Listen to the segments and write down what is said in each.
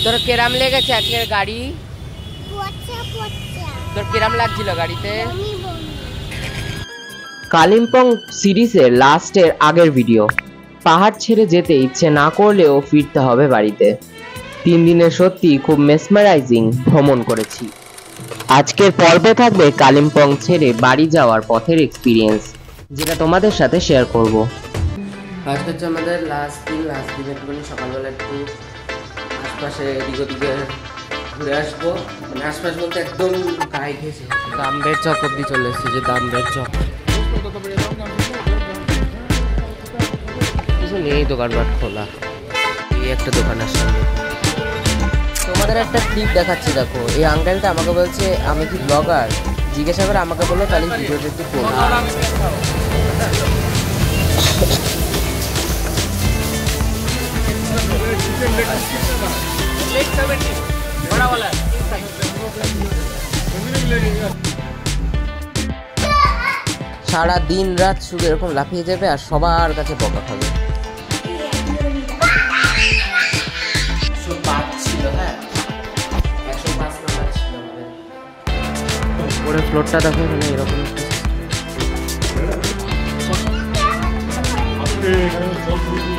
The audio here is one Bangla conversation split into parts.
তোর কেরাম লেগেছে আজকের গাড়ি? তোর কেরাম লাগছিল গাড়িতে? কালিম্পং সিরিজের লাস্টের আগের ভিডিও। পাহাড় ছেড়ে যেতে ইচ্ছে না করলেও ফিরতে হবে বাড়িতে। 3 দিনে সত্যি খুব মেসমারাইজিং ভ্রমণ করেছি। আজকের পর্বে থাকবে কালিম্পং ছেড়ে বাড়ি যাওয়ার পথের এক্সপিরিয়েন্স, যেটা তোমাদের সাথে শেয়ার করব। আজকে হচ্ছে আমাদের লাস্ট দিন একটুখানি সকালবেলা একটু আশপাশে এদিক ওদিকে ঘুরে আসবো। মানে আশপাশ বলতে একদম গায়ে ঘেসে দামবের চক অব্দি চলে এসেছি, যে দামবের চক। কিছু নেই, দোকানপাট খোলা। এই একটা দোকান আসছে। তোমাদের একটা ক্লিপ দেখাচ্ছি, দেখো। এই আঙ্কেলটা আমাকে বলছে আমি কি ব্লগার, জিজ্ঞাসা করে আমাকে বললো তাহলে ভিডিওটা একটু করো। সারা দিন রাত শুধু এরকম লাফিয়ে যাবে আর সবার কাছে বকা খাবে। উপরে ফ্লোরটা দেখো, এখানে এরকম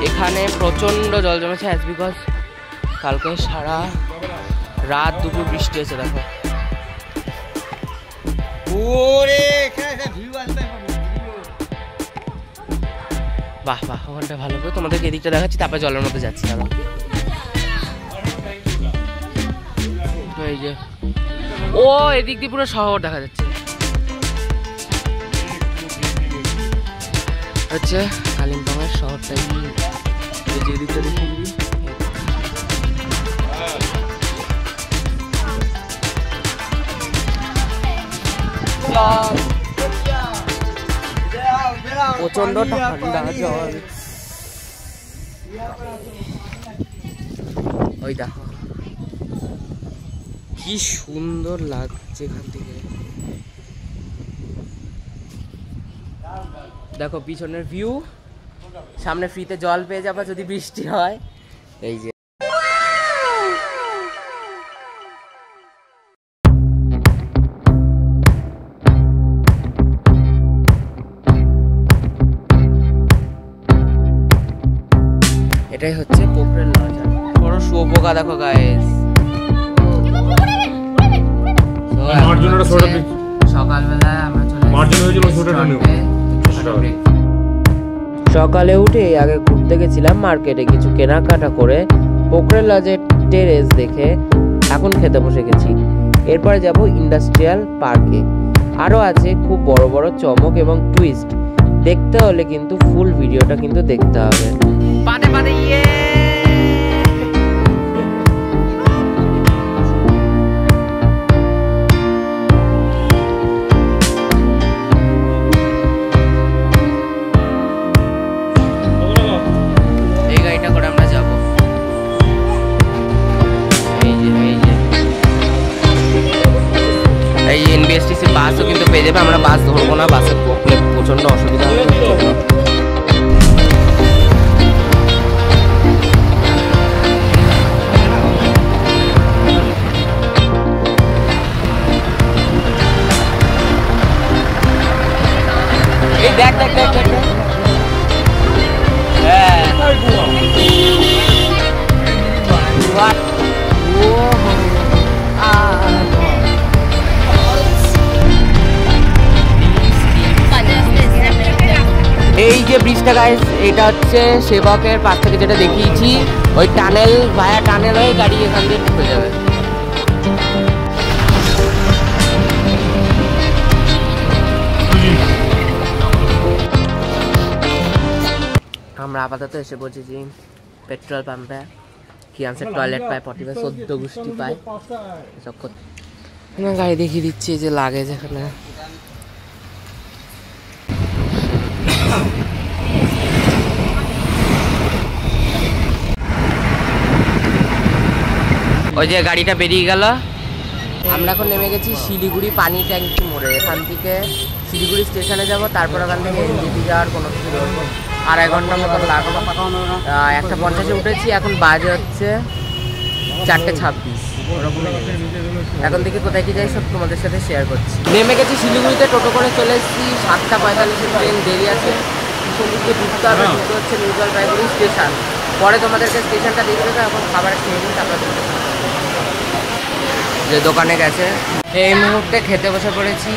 এখানে প্রচন্ড জল জমেছে। অ্যাজ বিকজ কালকে সারা রাত দুপুর বৃষ্টি হয়েছে। দেখো বাহ বাহ, ওখানটা ভালো করে তোমাদেরকে এদিকটা দেখাচ্ছি, তারপরে জলের মধ্যে যাচ্ছি। দাদা এই যে ও এদিক দিয়ে পুরো শহর দেখা যাচ্ছে। হচ্ছে কালিম্পংয়ের শহরটাই, এই যে এদিকটা দেখি প্রচন্ড ঠান্ডা জল। ওই দেখো কি সুন্দর লাগছে এখান থেকে। দেখো পিছনের ভিউ, সামনে ফ্রিতে জল পেয়ে যাবে যদি বৃষ্টি হয়। এই যে এটাই হচ্ছে পোখরেল লজ। বড় শুয়োপোকা দেখো গাইস। সকালবেলায় আমরা সকালে উঠে আগে ঘুরতে গেছিলাম মার্কেটে, কিছু কেনাকাটা করে পোখরেল লজের টেরেস দেখে এখন খেতে বসে গেছি। এরপরে যাব ইন্ডাস্ট্রিয়াল পার্কে। আরও আছে খুব বড় বড় চমক এবং টুইস্ট। দেখতে হলে কিন্তু ফুল ভিডিওটা কিন্তু দেখতে হবে। পাদে পাদে ইয়ে এই গাড়িটা করে আমরা যাব। এই এনবিএসটিসি বাসও কিন্তু পেয়ে যাবে। আমরা বাস ধরবো না, বাসে প্রচন্ড অসুবিধা হবে। এই দেখ দেখ দেখ দেখ, হ্যাঁ এই যে ব্রিজটা গাইস, এটা হচ্ছে সেবকের পাশ থেকে যেটা দেখিয়েছি, ওই টানেল ভায়া টানেল হয়ে গাড়ি এখান দিয়ে ঢুকে যাবে। আমরা আপাতত এসে পৌঁছেছি পেট্রোল পাম্পে। কি আনছে টয়লেট পায়, পটি পায়, 14 গোষ্ঠী পায়। গাড়ি দেখিয়ে দিচ্ছি যে লাগেজ এখানে। ওই যে গাড়িটা বেরিয়ে গেল। আমরা এখন নেমে গেছি শিলিগুড়ি পানি ট্যাঙ্কি মোড়ে। এখান থেকে শিলিগুড়ি স্টেশনে যাব, তারপর ওখান থেকে এনজেপি যাওয়ার কোনো কিছু ধরবো। 2.5 ঘন্টা মতো লাগলো। 1:50 উঠেছি, এখন বাজে হচ্ছে 4:26 ওরকমই এখন থেকে কোথায় কি যাই সব তোমাদের সাথে শেয়ার করছি। নেমে গেছি শিলিগুড়িতে, টোটো করে চলে এসেছি। 7:45 ট্রেন দেরি আছে, সমুদ্রে ঢুকতে হবে। ঢুকতে হচ্ছে নিউ জলপাইগুড়ি স্টেশন। পরে তোমাদেরকে স্টেশনটা দেখে দেবে। এখন খাবার খেয়ে নিই, তারপরে যে দোকানে গেছে। এই মুহূর্তে খেতে বসে পড়েছি।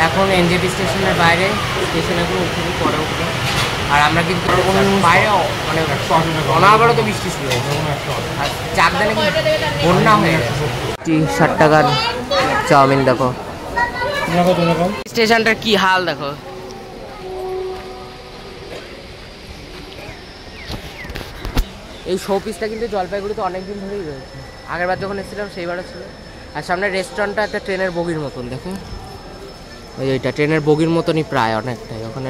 এখন এনজেপি স্টেশনের বাইরে, স্টেশনে কোনো উঠেনি, পরে উঠবে। আর আমরা কিন্তু বাইরে মানে অনাবরত বৃষ্টি শুরু হয়েছে, আর চাকদানে বন্যা হয়ে গেছে। 60 টাকার চাউমিন দেখো, স্টেশনটার কি হাল দেখো। এই শোপিসটা কিন্তু জলপাইগুড়িতে অনেকদিন ধরেই রয়েছে। আগেরবার যখন এসেছিলাম সেইবারও ছিল। আর সামনে রেস্টুরেন্টটা একটা ট্রেনের বগির মতন দেখো, ওই ওইটা ট্রেনের বগির মতনই প্রায় অনেকটাই। ওখানে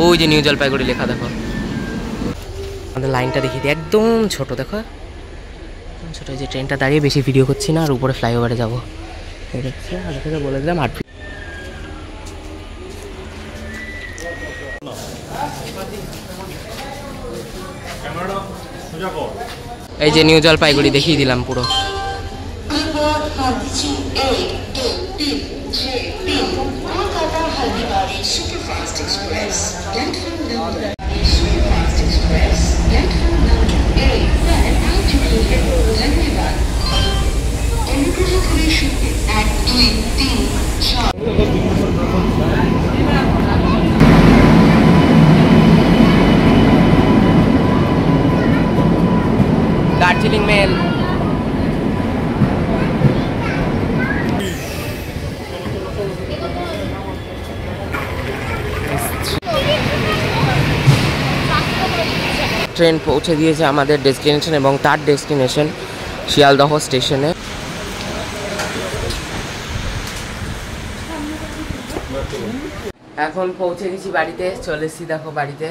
ওই যে নিউ জলপাইগুড়ি লেখা দেখো। আমাদের লাইনটা দেখিয়ে দিই, একদম ছোট দেখো, ছোট। যে ট্রেনটা দাঁড়িয়ে বেশি ভিডিও করছি না, আর উপরে ফ্লাইওভারে যাবো। দেখছি আগে থেকে বলে দিলাম 8 ফিট। এই যে নিউ জলপাইগুড়ি দেখিয়ে দিলাম পুরো। দার্জিলিং মেল। ট্রেন পৌঁছে দিয়েছে আমাদের ডেস্টিনেশন, এবং তার ডেস্টিনেশন শিয়ালদহ স্টেশনে। এখন পৌঁছে গেছি বাড়িতে, চলে এসেছি দেখো বাড়িতে।